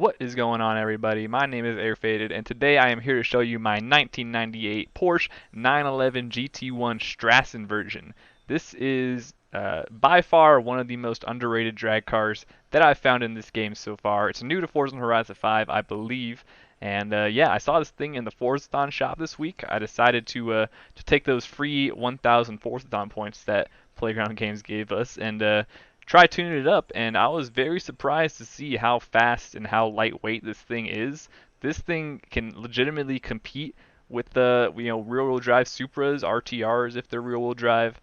What is going on, everybody? My name is Airfaded, and today I am here to show you my 1998 Porsche 911 GT1 Strassenversion. This is by far one of the most underrated drag cars that I've found in this game so far. It's new to Forza Horizon 5, I believe, and yeah, I saw this thing in the Forzathon shop this week. I decided to take those free 1,000 Forzathon points that Playground Games gave us and try tuning it up, and I was very surprised to see how fast and how lightweight this thing is. This thing can legitimately compete with the rear-wheel drive Supras, RTRs if they're rear-wheel drive.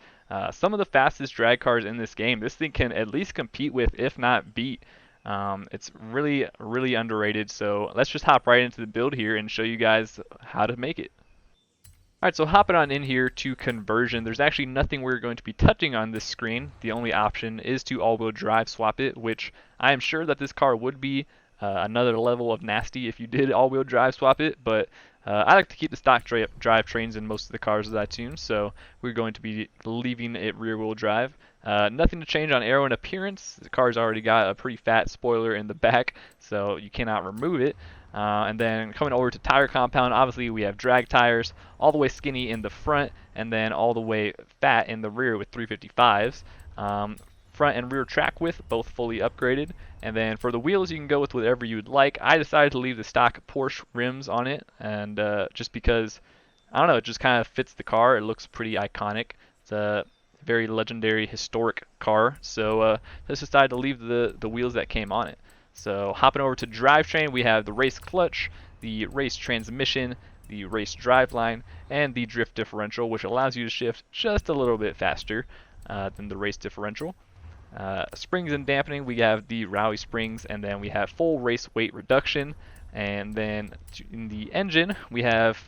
Some of the fastest drag cars in this game, this thing can at least compete with, if not beat. It's really, really underrated. So let's just hop right into the build here and show you guys how to make it. Alright, so hopping on in here to conversion, there's actually nothing we're going to be touching on this screen. The only option is to all-wheel drive swap it, which I am sure that this car would be another level of nasty if you did all-wheel drive swap it, but I like to keep the stock drivetrains in most of the cars that I tune, so we're going to be leaving it rear-wheel drive. Nothing to change on aero and appearance. The car's already got a pretty fat spoiler in the back, so you cannot remove it. And then coming over to tire compound, obviously we have drag tires, all the way skinny in the front, and then all the way fat in the rear with 355s. Front and rear track width, both fully upgraded. And then for the wheels, you can go with whatever you would like. I decided to leave the stock Porsche rims on it, and just because, I don't know, it just kind of fits the car. It looks pretty iconic. It's a very legendary, historic car, so just decided to leave the wheels that came on it. So hopping over to drivetrain, we have the race clutch, the race transmission, the race driveline, and the drift differential, which allows you to shift just a little bit faster than the race differential. Springs and dampening, we have the Rally springs, and then we have full race weight reduction. And then in the engine, we have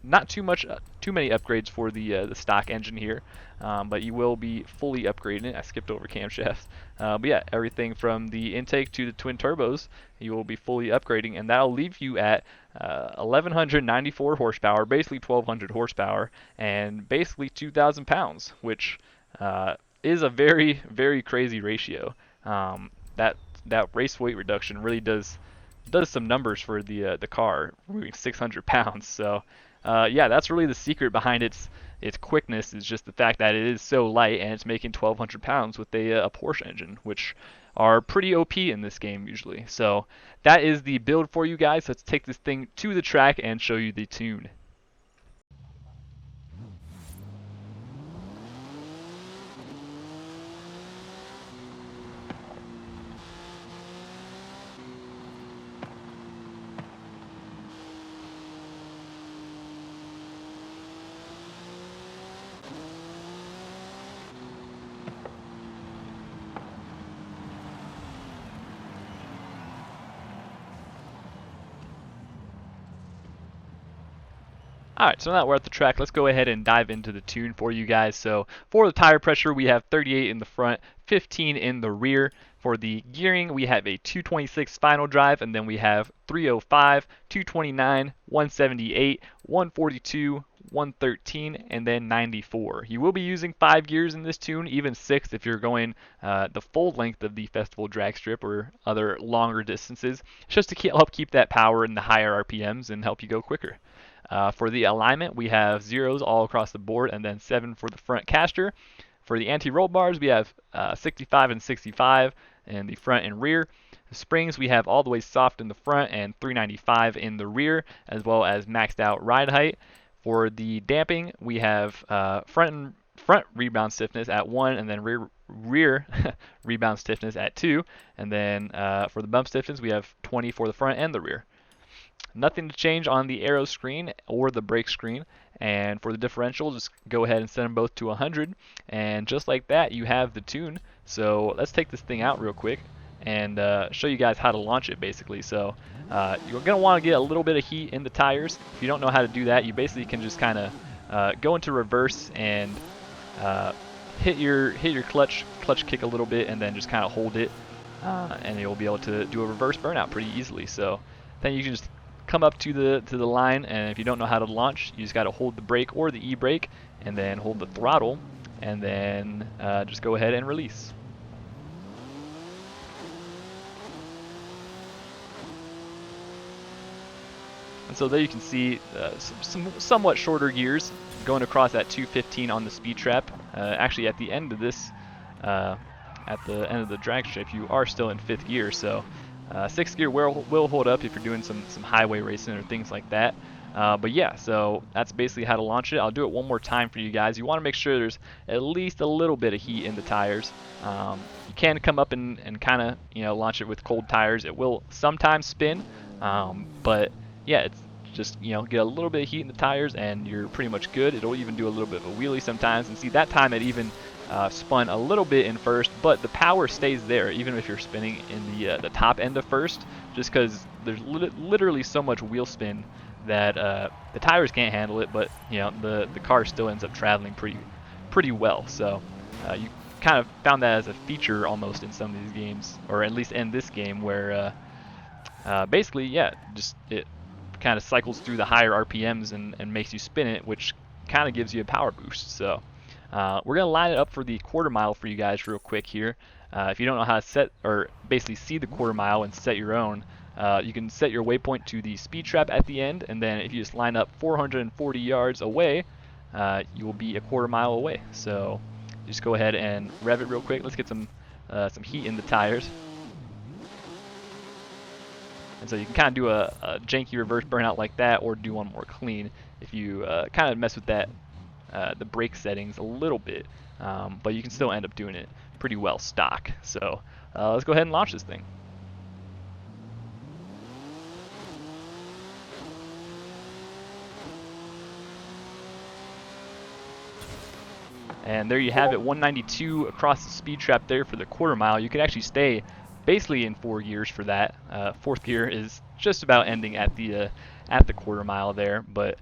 not too many upgrades for the stock engine here, but you will be fully upgrading it. I skipped over camshafts, but yeah, everything from the intake to the twin turbos, you will be fully upgrading, and that'll leave you at 1,194 horsepower, basically 1,200 horsepower, and basically 2,000 pounds, which is a very, very crazy ratio. That race weight reduction really does some numbers for the car, moving 600 pounds. So yeah, that's really the secret behind its quickness, is just the fact that it is so light and it's making 1,200 pounds with a Porsche engine, which are pretty OP in this game usually. So that is the build for you guys. Let's take this thing to the track and show you the tune. Alright, so now that we're at the track, let's go ahead and dive into the tune for you guys. So for the tire pressure, we have 38 in the front, 15 in the rear. For the gearing, we have a 226 spinal drive, and then we have 305, 229, 178, 142, 113, and then 94. You will be using 5 gears in this tune, even 6 if you're going the full length of the festival drag strip or other longer distances, just to help keep that power in the higher RPMs and help you go quicker. For the alignment, we have zeros all across the board, and then 7 for the front caster. For the anti-roll bars, we have 65 and 65 in the front and rear. The springs, we have all the way soft in the front and 395 in the rear, as well as maxed out ride height. For the damping, we have front rebound stiffness at 1, and then rear rebound stiffness at 2. And then for the bump stiffness, we have 20 for the front and the rear. Nothing to change on the aero screen or the brake screen. And for the differential, just go ahead and set them both to 100. And just like that, you have the tune. So let's take this thing out real quick and show you guys how to launch it basically. So you're going to want to get a little bit of heat in the tires. If you don't know how to do that, you basically can just kind of go into reverse and hit your clutch kick a little bit, and then just kind of hold it, and you'll be able to do a reverse burnout pretty easily. So then you can just come up to the line, and if you don't know how to launch, you just got to hold the brake or the e-brake and then hold the throttle, and then just go ahead and release. And so there you can see some somewhat shorter gears going across at 215 on the speed trap. Actually, at the end of this, at the end of the drag strip, you are still in 5th gear. So 6th gear will hold up if you're doing some highway racing or things like that. But yeah, so that's basically how to launch it. I'll do it one more time for you guys. You want to make sure there's at least a little bit of heat in the tires. You can come up and kind of launch it with cold tires. It will sometimes spin, but yeah, it's just get a little bit of heat in the tires and you're pretty much good. It'll even do a little bit of a wheelie sometimes. And see, that time it even spun a little bit in first, but the power stays there even if you're spinning in the top end of first, just because there's literally so much wheel spin that the tires can't handle it, but the car still ends up traveling pretty well. So you kind of found that as a feature almost in some of these games, or at least in this game, where basically, yeah, just it kind of cycles through the higher RPMs and makes you spin it, which kind of gives you a power boost. So we're gonna line it up for the quarter mile for you guys real quick here. If you don't know how to set or basically see the quarter mile and set your own, you can set your waypoint to the speed trap at the end, and then if you just line up 440 yards away, you will be a quarter mile away. So just go ahead and rev it real quick. Let's get some heat in the tires. And so you can kind of do a janky reverse burnout like that, or do one more clean if you kind of mess with that the brake settings a little bit, but you can still end up doing it pretty well stock. So let's go ahead and launch this thing. And there you have it, 192 across the speed trap there for the quarter mile. You can actually stay basically in 4 gears for that. 4th gear is just about ending at the quarter mile there. But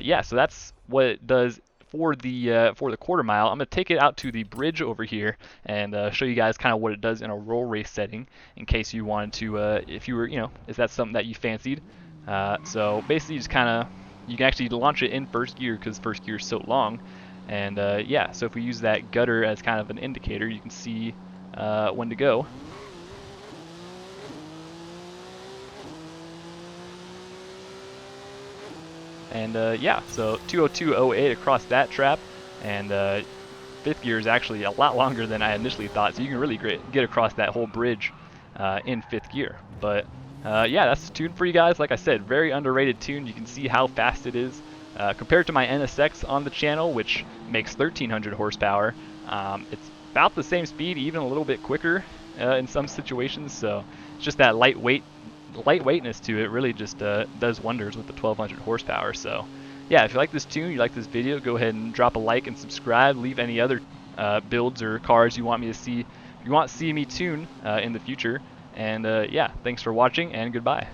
yeah, so that's what it does for the quarter mile. I'm gonna take it out to the bridge over here and show you guys kind of what it does in a roll race setting, in case you wanted to, if you were, is that something that you fancied? So basically, just kind of, you can actually launch it in 1st gear because 1st gear is so long. And yeah, so if we use that gutter as kind of an indicator, you can see when to go. And yeah, so 202.08 across that trap, and 5th gear is actually a lot longer than I initially thought, so you can really get across that whole bridge in 5th gear. But yeah, that's the tune for you guys. Like I said, very underrated tune. You can see how fast it is. Compared to my NSX on the channel, which makes 1300 horsepower, it's about the same speed, even a little bit quicker in some situations. So it's just that lightweightness to it really just does wonders with the 1200 horsepower. So yeah, if you like this tune, you like this video, go ahead and drop a like and subscribe. Leave any other builds or cars you want me to see, you want to see me tune in the future. And yeah, thanks for watching, and goodbye.